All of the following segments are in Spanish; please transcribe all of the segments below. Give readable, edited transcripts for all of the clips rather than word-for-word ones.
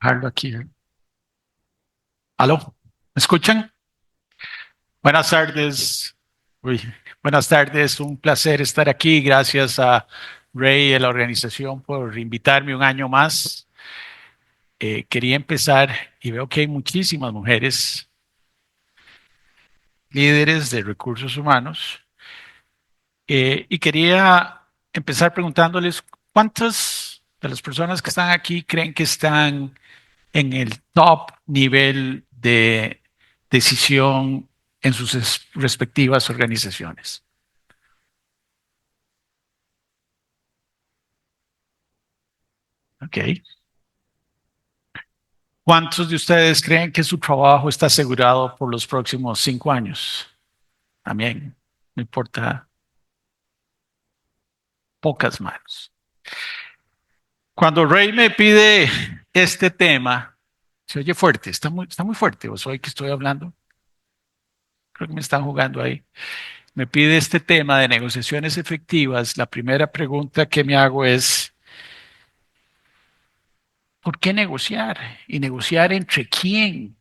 Dejarlo aquí. ¿Aló? ¿Me escuchan? Buenas tardes. Uy, buenas tardes. Un placer estar aquí. Gracias a Ray y a la organización por invitarme un año más. Quería empezar y veo que hay muchísimas mujeres líderes de recursos humanos y quería empezar preguntándoles cuántas de las personas que están aquí creen que están en el top nivel de decisión en sus respectivas organizaciones. ¿Ok? ¿Cuántos de ustedes creen que su trabajo está asegurado por los próximos 5 años? También, no importa, pocas manos. Cuando Ray me pide este tema, se oye fuerte, está muy fuerte, o soy que estoy hablando, creo que me están jugando ahí. Me pide este tema de negociaciones efectivas. La primera pregunta que me hago es, ¿por qué negociar? ¿Y negociar entre quién?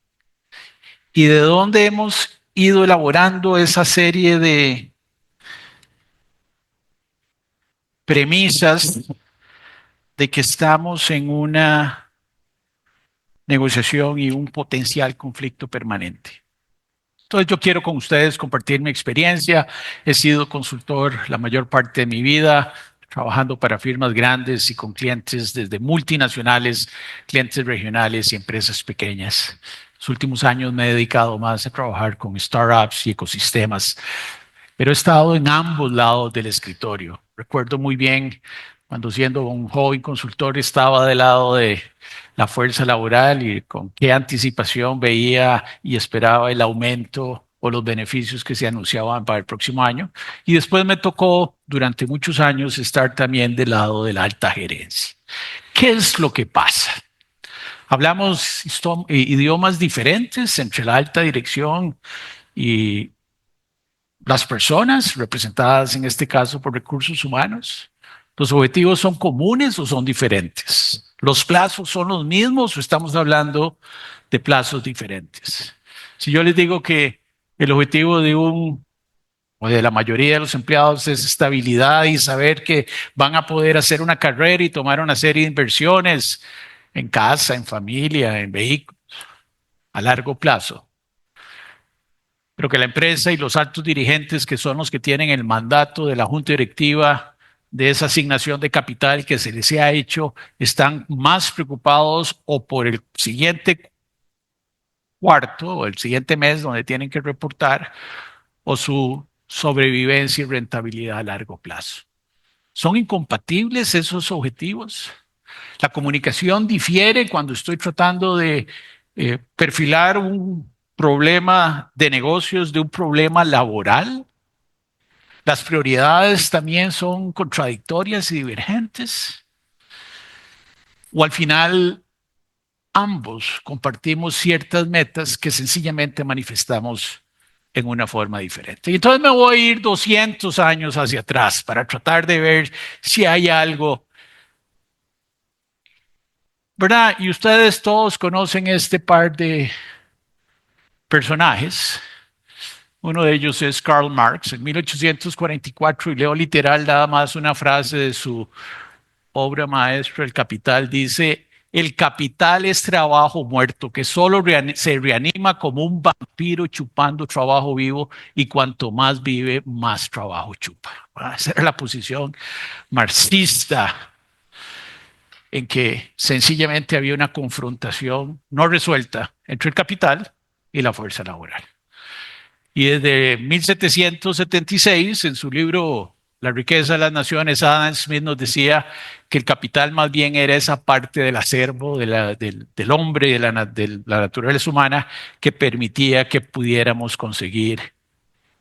¿Y de dónde hemos ido elaborando esa serie de premisas de que estamos en una negociación y un potencial conflicto permanente? Entonces yo quiero con ustedes compartir mi experiencia. He sido consultor la mayor parte de mi vida, trabajando para firmas grandes y con clientes desde multinacionales, clientes regionales y empresas pequeñas. Los últimos años me he dedicado más a trabajar con startups y ecosistemas, pero he estado en ambos lados del escritorio. Recuerdo muy bien cuando siendo un joven consultor estaba del lado de la fuerza laboral y con qué anticipación veía y esperaba el aumento o los beneficios que se anunciaban para el próximo año. Y después me tocó durante muchos años estar también del lado de la alta gerencia. ¿Qué es lo que pasa? Hablamos idiomas diferentes entre la alta dirección y las personas representadas en este caso por recursos humanos. ¿Los objetivos son comunes o son diferentes? ¿Los plazos son los mismos o estamos hablando de plazos diferentes? Si yo les digo que el objetivo de un o de la mayoría de los empleados es estabilidad y saber que van a poder hacer una carrera y tomar una serie de inversiones en casa, en familia, en vehículos a largo plazo, pero que la empresa y los altos dirigentes, que son los que tienen el mandato de la junta directiva de esa asignación de capital que se les ha hecho, están más preocupados o por el siguiente cuarto o el siguiente mes donde tienen que reportar o su sobrevivencia y rentabilidad a largo plazo. ¿Son incompatibles esos objetivos? La comunicación difiere cuando estoy tratando de perfilar un problema de negocios de un problema laboral. Las prioridades también son contradictorias y divergentes. O al final ambos compartimos ciertas metas que sencillamente manifestamos en una forma diferente. Y entonces me voy a ir 200 años hacia atrás para tratar de ver si hay algo, ¿verdad? Y ustedes todos conocen este par de personajes. Uno de ellos es Karl Marx, en 1844, y leo literal nada más una frase de su obra maestra, El Capital, dice, el capital es trabajo muerto, que solo se reanima como un vampiro chupando trabajo vivo, y cuanto más vive, más trabajo chupa. Esa era la posición marxista, en que sencillamente había una confrontación no resuelta entre el capital y la fuerza laboral. Y desde 1776, en su libro La riqueza de las naciones, Adam Smith nos decía que el capital más bien era esa parte del acervo del hombre y de la naturaleza humana que permitía que pudiéramos conseguir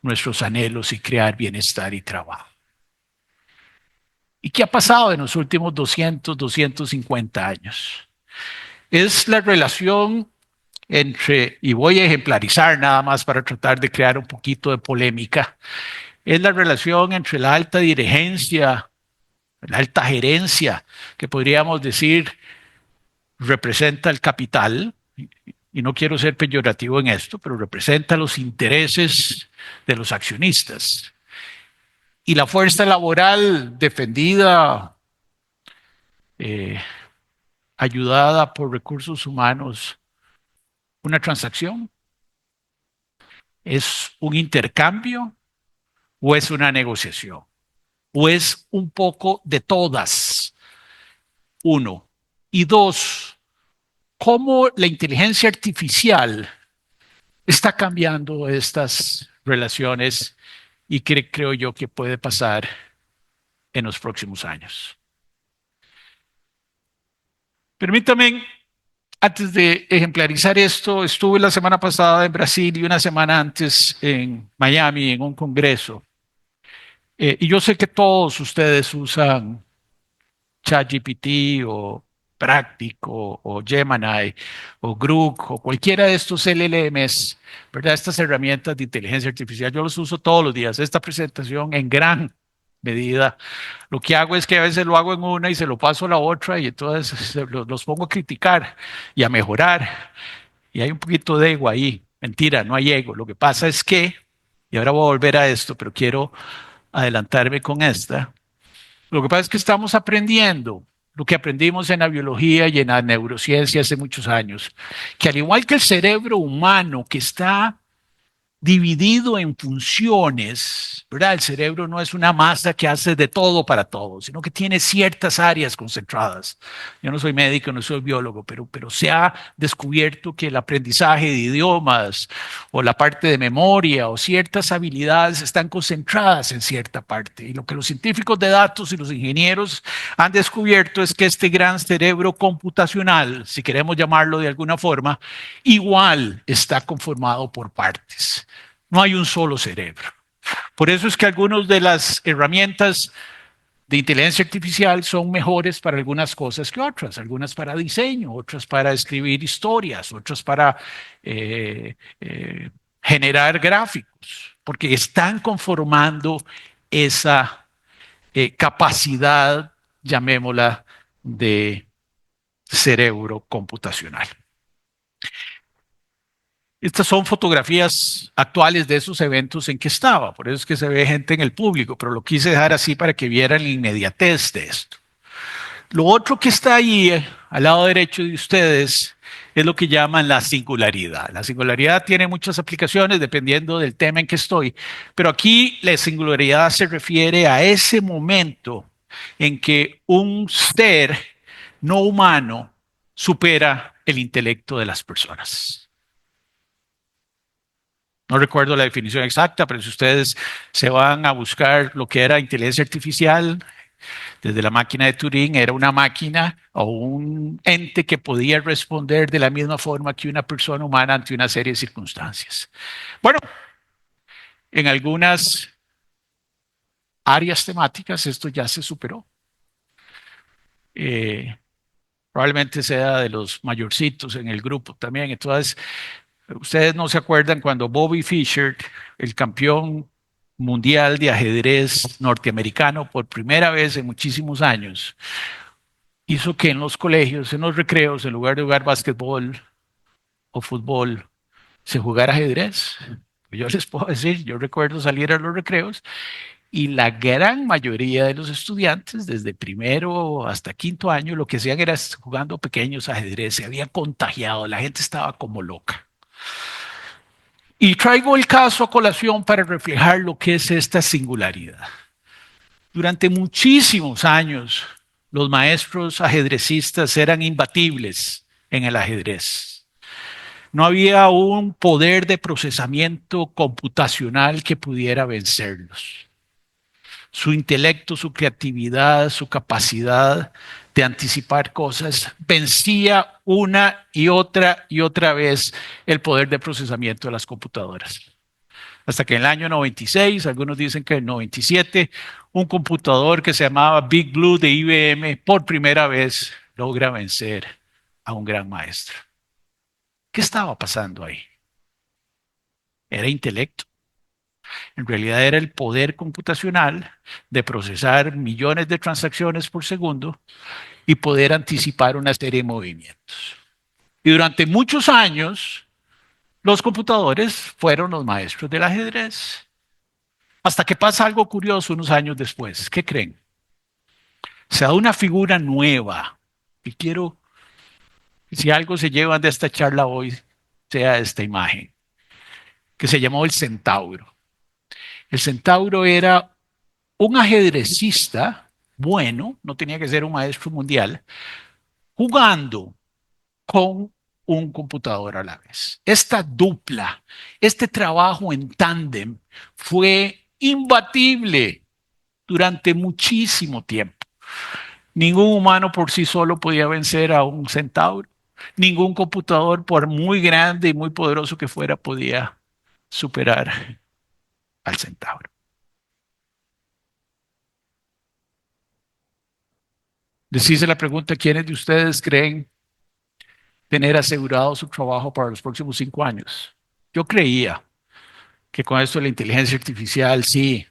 nuestros anhelos y crear bienestar y trabajo. ¿Y qué ha pasado en los últimos 250 años? Es la relación entre, y voy a ejemplarizar nada más para tratar de crear un poquito de polémica, es la relación entre la alta dirigencia, la alta gerencia, que podríamos decir representa el capital, y no quiero ser peyorativo en esto, pero representa los intereses de los accionistas. Y la fuerza laboral defendida, eh, ayudada por recursos humanos, una transacción, es un intercambio o es una negociación, o es un poco de todas, uno. Y dos, cómo la inteligencia artificial está cambiando estas relaciones y que creo yo que puede pasar en los próximos años. Permítame, antes de ejemplarizar esto, estuve la semana pasada en Brasil y una semana antes en Miami en un congreso. Y yo sé que todos ustedes usan ChatGPT o Práctico o Gemini o Grok o cualquiera de estos LLMs, ¿verdad? Estas herramientas de inteligencia artificial, yo los uso todos los días. Esta presentación en gran medida, lo que hago es que a veces lo hago en una y se lo paso a la otra y entonces los pongo a criticar y a mejorar. Y hay un poquito de ego ahí. Mentira, no hay ego. Lo que pasa es que, y ahora voy a volver a esto, pero quiero adelantarme con esta. Lo que pasa es que estamos aprendiendo lo que aprendimos en la biología y en la neurociencia hace muchos años, que al igual que el cerebro humano que está dividido en funciones, ¿verdad? El cerebro no es una masa que hace de todo para todo, sino que tiene ciertas áreas concentradas. Yo no soy médico, no soy biólogo, pero se ha descubierto que el aprendizaje de idiomas o la parte de memoria o ciertas habilidades están concentradas en cierta parte. Y lo que los científicos de datos y los ingenieros han descubierto es que este gran cerebro computacional, si queremos llamarlo de alguna forma, igual está conformado por partes. No hay un solo cerebro. Por eso es que algunas de las herramientas de inteligencia artificial son mejores para algunas cosas que otras, algunas para diseño, otras para escribir historias, otras para eh, eh, generar gráficos, porque están conformando esa capacidad, llamémosla, de cerebro computacional. Estas son fotografías actuales de esos eventos en que estaba, por eso es que se ve gente en el público, pero lo quise dejar así para que vieran la inmediatez de esto. Lo otro que está ahí, al lado derecho de ustedes, es lo que llaman la singularidad. La singularidad tiene muchas aplicaciones dependiendo del tema en que estoy, pero aquí la singularidad se refiere a ese momento en que un ser no humano supera el intelecto de las personas. No recuerdo la definición exacta, pero si ustedes se van a buscar lo que era inteligencia artificial, desde la máquina de Turing, era una máquina o un ente que podía responder de la misma forma que una persona humana ante una serie de circunstancias. Bueno, en algunas áreas temáticas esto ya se superó. Eh, Probablemente sea de los mayorcitos en el grupo también. Entonces, ustedes no se acuerdan cuando Bobby Fischer, el campeón mundial de ajedrez norteamericano, por primera vez en muchísimos años, hizo que en los colegios, en los recreos, en lugar de jugar básquetbol o fútbol, se jugara ajedrez. Yo les puedo decir, yo recuerdo salir a los recreos y la gran mayoría de los estudiantes, desde primero hasta quinto año, lo que hacían era jugando pequeños ajedrez, se había contagiado, la gente estaba como loca. Y traigo el caso a colación para reflejar lo que es esta singularidad. Durante muchísimos años, los maestros ajedrecistas eran imbatibles en el ajedrez. No había un poder de procesamiento computacional que pudiera vencerlos. Su intelecto, su creatividad, su capacidad de anticipar cosas, vencía una y otra vez el poder de procesamiento de las computadoras. Hasta que en el año 96, algunos dicen que en el 97, un computador que se llamaba Big Blue de IBM por primera vez logra vencer a un gran maestro. ¿Qué estaba pasando ahí? Era intelecto. En realidad era el poder computacional de procesar millones de transacciones por segundo y poder anticipar una serie de movimientos. Y durante muchos años, los computadores fueron los maestros del ajedrez. Hasta que pasa algo curioso unos años después. ¿Qué creen? Se da una figura nueva. Y quiero, si algo se llevan de esta charla hoy, sea esta imagen, que se llamó el centauro. El centauro era un ajedrecista bueno, no tenía que ser un maestro mundial, jugando con un computador a la vez. Esta dupla, este trabajo en tándem fue imbatible durante muchísimo tiempo. Ningún humano por sí solo podía vencer a un centauro. Ningún computador, por muy grande y muy poderoso que fuera, podía superar al centauro. Les hice la pregunta, ¿quiénes de ustedes creen tener asegurado su trabajo para los próximos 5 años? Yo creía que con esto de la inteligencia artificial, sí,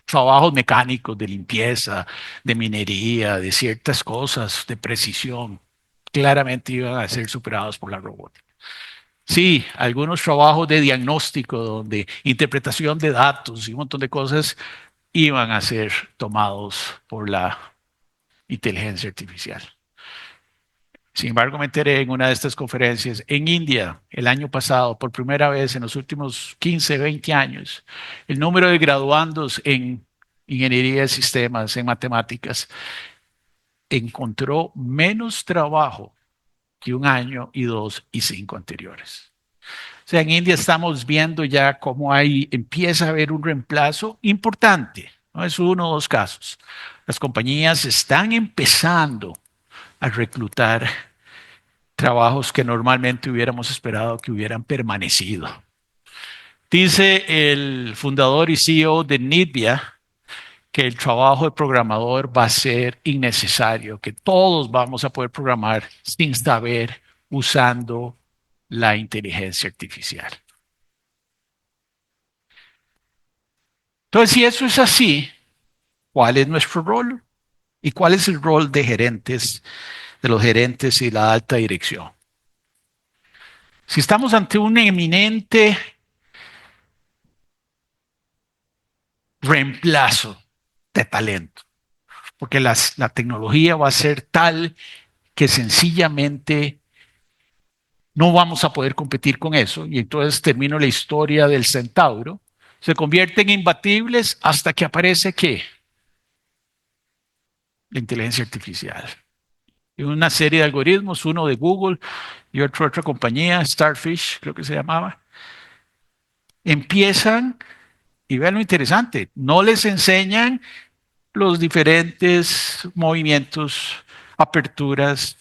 trabajos mecánicos de limpieza, de minería, de ciertas cosas, de precisión, claramente iban a ser superados por la robótica. Sí, algunos trabajos de diagnóstico, donde interpretación de datos y un montón de cosas iban a ser tomados por la inteligencia artificial. Sin embargo, me enteré en una de estas conferencias en India el año pasado, por primera vez en los últimos 15, 20 años, el número de graduandos en ingeniería de sistemas, en matemáticas, encontró menos trabajo que un año y 2 y 5 anteriores. O sea, en India estamos viendo ya cómo empieza a haber un reemplazo importante. No es uno o dos casos. Las compañías están empezando a reclutar trabajos que normalmente hubiéramos esperado que hubieran permanecido. Dice el fundador y CEO de NVIDIA que el trabajo de programador va a ser innecesario, que todos vamos a poder programar sin saber usando la inteligencia artificial. Entonces, si eso es así, ¿cuál es nuestro rol? ¿Y cuál es el rol de gerentes, de los gerentes y la alta dirección? Si estamos ante un eminente reemplazo de talento, porque la tecnología va a ser tal que sencillamente no vamos a poder competir con eso, y entonces termino la historia del centauro, se convierten en imbatibles hasta que aparece ¿qué? La inteligencia artificial. Y una serie de algoritmos, uno de Google y otra compañía, Starfish, creo que se llamaba, empiezan, y vean lo interesante, no les enseñan los diferentes movimientos, aperturas,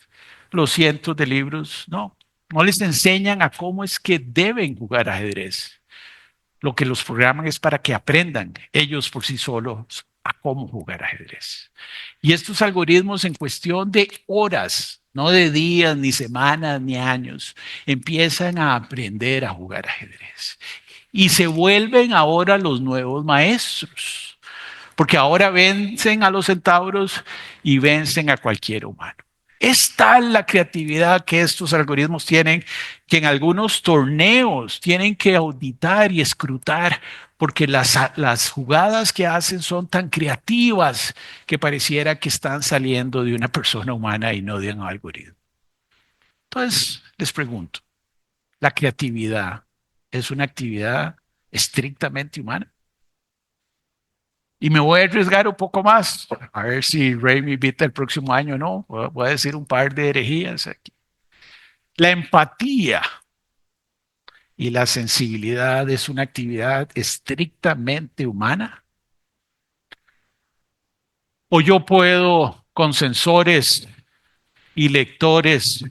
los cientos de libros, no, no les enseñan a cómo es que deben jugar ajedrez. Lo que los programan es para que aprendan ellos por sí solos a cómo jugar ajedrez. Y estos algoritmos en cuestión de horas, no de días, ni semanas, ni años, empiezan a aprender a jugar ajedrez. Y se vuelven ahora los nuevos maestros, porque ahora vencen a los centauros y vencen a cualquier humano. Es tal la creatividad que estos algoritmos tienen que en algunos torneos tienen que auditar y escrutar porque las jugadas que hacen son tan creativas que pareciera que están saliendo de una persona humana y no de un algoritmo. Entonces, les pregunto, ¿la creatividad es una actividad estrictamente humana? Y me voy a arriesgar un poco más, a ver si Ray me invita el próximo año o no. Voy a decir un par de herejías aquí. La empatía y la sensibilidad es una actividad estrictamente humana. O yo puedo, con sensores y lectores,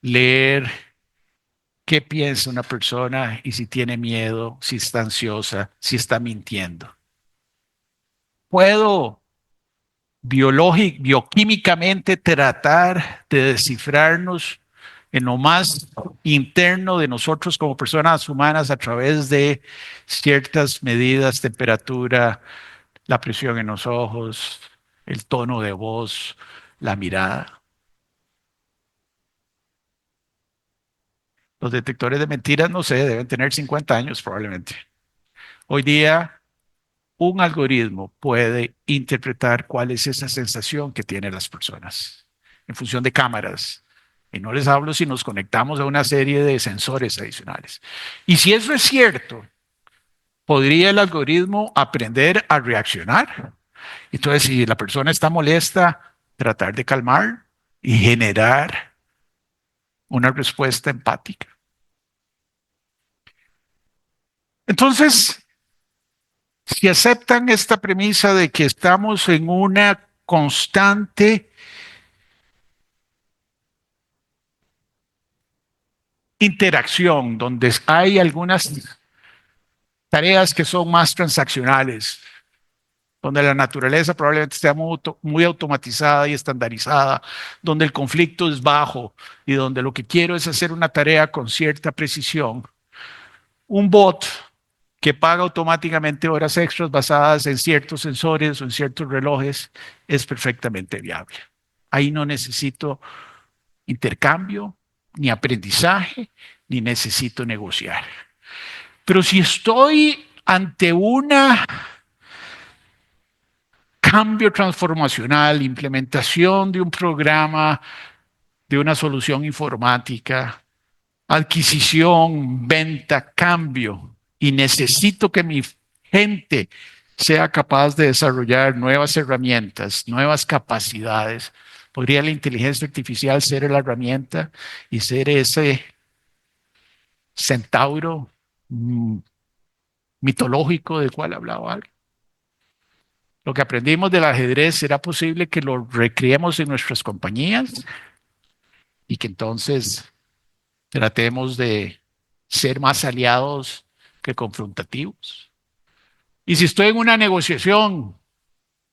leer qué piensa una persona y si tiene miedo, si está ansiosa, si está mintiendo. Puedo bioquímicamente tratar de descifrarnos en lo más interno de nosotros como personas humanas a través de ciertas medidas, temperatura, la presión en los ojos, el tono de voz, la mirada. Los detectores de mentiras, no sé, deben tener 50 años probablemente. Hoy día, un algoritmo puede interpretar cuál es esa sensación que tienen las personas en función de cámaras. Y no les hablo si nos conectamos a una serie de sensores adicionales. Y si eso es cierto, ¿podría el algoritmo aprender a reaccionar? Entonces, si la persona está molesta, tratar de calmar y generar una respuesta empática. Entonces, si aceptan esta premisa de que estamos en una constante interacción donde hay algunas tareas que son más transaccionales, donde la naturaleza probablemente esté muy automatizada y estandarizada, donde el conflicto es bajo y donde lo que quiero es hacer una tarea con cierta precisión, un bot que paga automáticamente horas extras basadas en ciertos sensores o en ciertos relojes es perfectamente viable. Ahí no necesito intercambio, ni aprendizaje, ni necesito negociar. Pero si estoy ante un cambio transformacional, implementación de un programa, de una solución informática, adquisición, venta, cambio, y necesito que mi gente sea capaz de desarrollar nuevas herramientas, nuevas capacidades, ¿podría la inteligencia artificial ser la herramienta y ser ese centauro mitológico del cual hablaba alguien? Lo que aprendimos del ajedrez, ¿será posible que lo recreemos en nuestras compañías y que entonces tratemos de ser más aliados que confrontativos? Y si estoy en una negociación,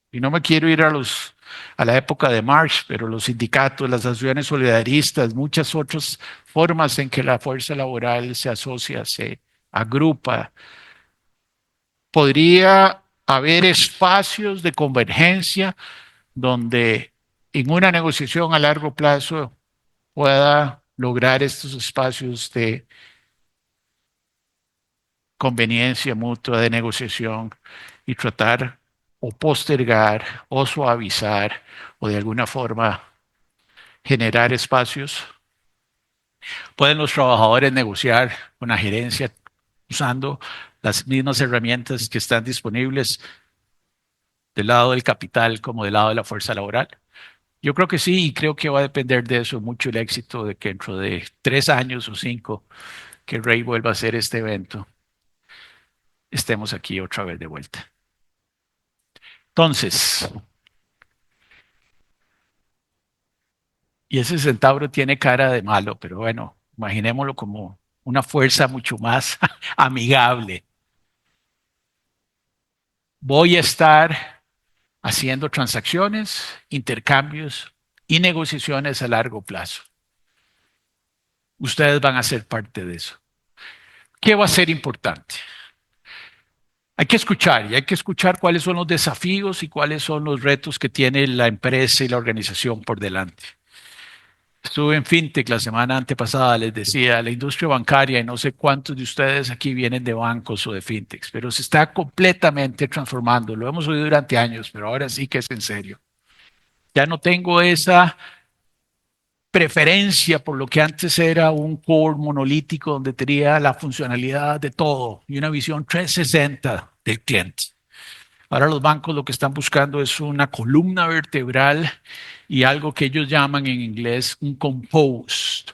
y no me quiero ir a la época de Marx, pero los sindicatos, las asociaciones solidaristas, muchas otras formas en que la fuerza laboral se asocia, se agrupa, podría haber espacios de convergencia donde en una negociación a largo plazo pueda lograr estos espacios de conveniencia mutua, de negociación y tratar o postergar o suavizar o de alguna forma generar espacios. Pueden los trabajadores negociar con la gerencia usando las mismas herramientas que están disponibles del lado del capital como del lado de la fuerza laboral. Yo creo que sí, y creo que va a depender de eso mucho el éxito de que dentro de 3 años o 5 que Rey vuelva a hacer este evento, estemos aquí otra vez de vuelta. Entonces, y ese centauro tiene cara de malo, pero bueno, imaginémoslo como una fuerza mucho más amigable. Voy a estar haciendo transacciones, intercambios y negociaciones a largo plazo. Ustedes van a ser parte de eso. ¿Qué va a ser importante? Hay que escuchar y hay que escuchar cuáles son los desafíos y cuáles son los retos que tiene la empresa y la organización por delante. Estuve en FinTech la semana antepasada, les decía, la industria bancaria, y no sé cuántos de ustedes aquí vienen de bancos o de FinTechs, pero se está completamente transformando. Lo hemos oído durante años, pero ahora sí que es en serio. Ya no tengo esa preferencia por lo que antes era un core monolítico donde tenía la funcionalidad de todo y una visión 360 del cliente. Ahora los bancos lo que están buscando es una columna vertebral y algo que ellos llaman en inglés un compost.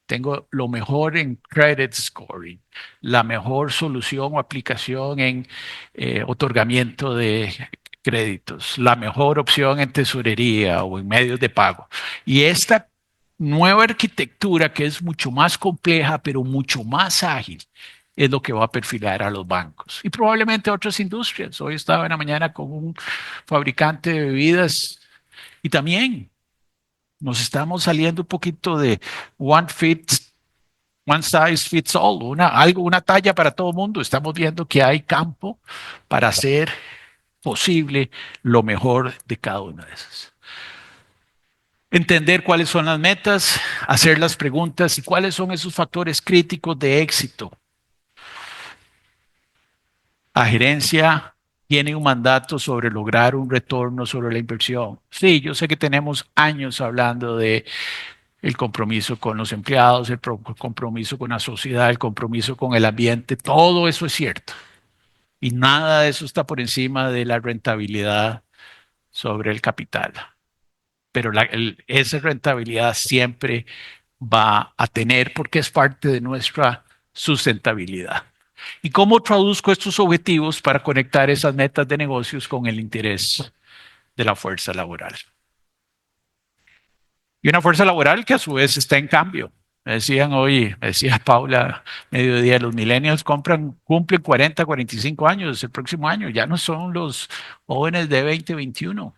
Tengo lo mejor en credit scoring, la mejor solución o aplicación en otorgamiento de créditos, la mejor opción en tesorería o en medios de pago. Y esta nueva arquitectura que es mucho más compleja, pero mucho más ágil, es lo que va a perfilar a los bancos y probablemente a otras industrias. Hoy estaba en la mañana con un fabricante de bebidas y también Nos estamos saliendo un poquito de one fit, one size fits all, una talla para todo el mundo. Estamos viendo que hay campo para hacer posible lo mejor de cada una de esas. Entender cuáles son las metas, hacer las preguntas y cuáles son esos factores críticos de éxito. La gerencia tiene un mandato sobre lograr un retorno sobre la inversión. Sí, yo sé que tenemos años hablando de el compromiso con los empleados, el compromiso con la sociedad, el compromiso con el ambiente, todo eso es cierto. Y nada de eso está por encima de la rentabilidad sobre el capital. Pero esa rentabilidad siempre va a tener porque es parte de nuestra sustentabilidad. ¿Y cómo traduzco estos objetivos para conectar esas metas de negocios con el interés de la fuerza laboral? Y una fuerza laboral que a su vez está en cambio. Me decían hoy, me decía Paula, mediodía, los millennials cumplen 40, 45 años el próximo año, ya no son los jóvenes de 20, 21.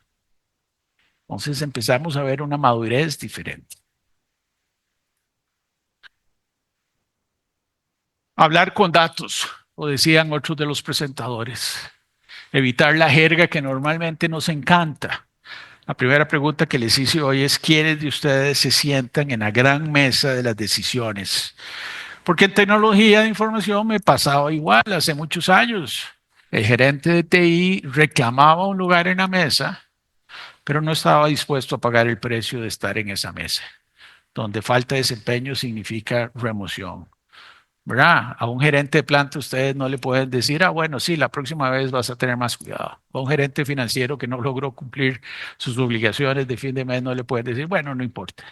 Entonces empezamos a ver una madurez diferente. Hablar con datos, o decían otros de los presentadores. Evitar la jerga que normalmente nos encanta. La primera pregunta que les hice hoy es: ¿quiénes de ustedes se sientan en la gran mesa de las decisiones? Porque en tecnología de información me pasaba igual hace muchos años. El gerente de TI reclamaba un lugar en la mesa, pero no estaba dispuesto a pagar el precio de estar en esa mesa, donde falta de desempeño significa remoción. ¿Verdad? A un gerente de planta ustedes no le pueden decir, ah, bueno, sí, la próxima vez vas a tener más cuidado. A un gerente financiero que no logró cumplir sus obligaciones de fin de mes no le pueden decir, bueno, no importa.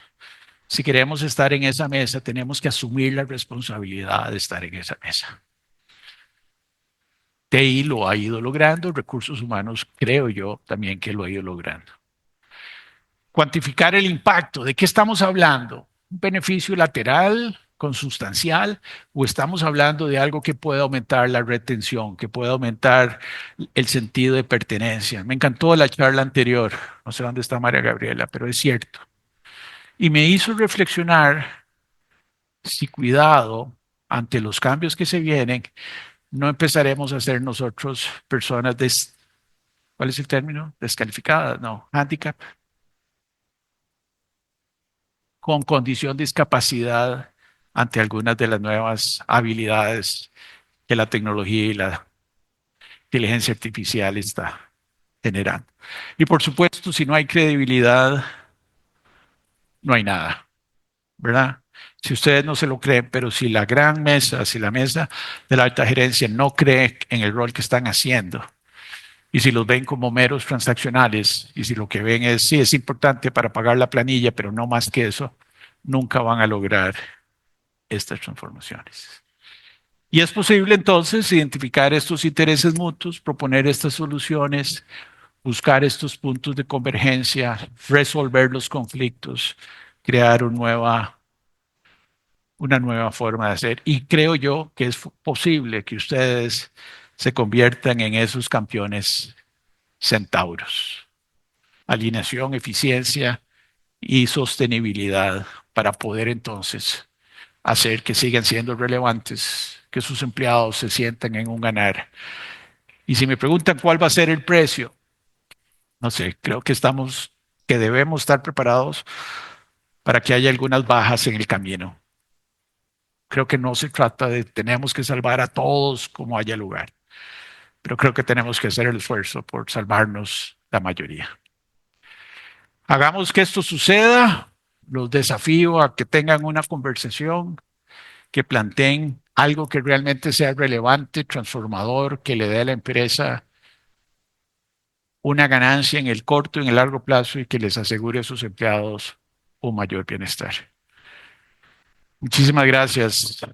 Si queremos estar en esa mesa, tenemos que asumir la responsabilidad de estar en esa mesa. TI lo ha ido logrando, recursos humanos creo yo también que lo ha ido logrando. Cuantificar el impacto, ¿de qué estamos hablando? ¿Un beneficio lateral, consustancial, o estamos hablando de algo que pueda aumentar la retención, que pueda aumentar el sentido de pertenencia? Me encantó la charla anterior, no sé dónde está María Gabriela, pero es cierto. Y me hizo reflexionar si cuidado ante los cambios que se vienen, no empezaremos a ser nosotros personas ¿cuál es el término? Descalificadas, no, handicap, con condición de discapacidad ante algunas de las nuevas habilidades que la tecnología y la inteligencia artificial está generando. Y por supuesto, si no hay credibilidad, no hay nada, ¿verdad? Si ustedes no se lo creen, pero si la gran mesa, si la mesa de la alta gerencia no cree en el rol que están haciendo, y si los ven como meros transaccionales, y si lo que ven es, sí, es importante para pagar la planilla, pero no más que eso, nunca van a lograr estas transformaciones. Y es posible entonces identificar estos intereses mutuos, proponer estas soluciones, buscar estos puntos de convergencia, resolver los conflictos, crear una nueva forma de hacer. Y creo yo que es posible que ustedes se conviertan en esos campeones centauros. Alineación, eficiencia y sostenibilidad para poder entonces hacer que sigan siendo relevantes, que sus empleados se sientan en un ganar. Y si me preguntan cuál va a ser el precio, no sé, creo que debemos estar preparados para que haya algunas bajas en el camino. Creo que no se trata de tenemos que salvar a todos como haya lugar, pero creo que tenemos que hacer el esfuerzo por salvarnos la mayoría. Hagamos que esto suceda. Los desafío a que tengan una conversación, que planteen algo que realmente sea relevante, transformador, que le dé a la empresa una ganancia en el corto y en el largo plazo y que les asegure a sus empleados un mayor bienestar. Muchísimas gracias.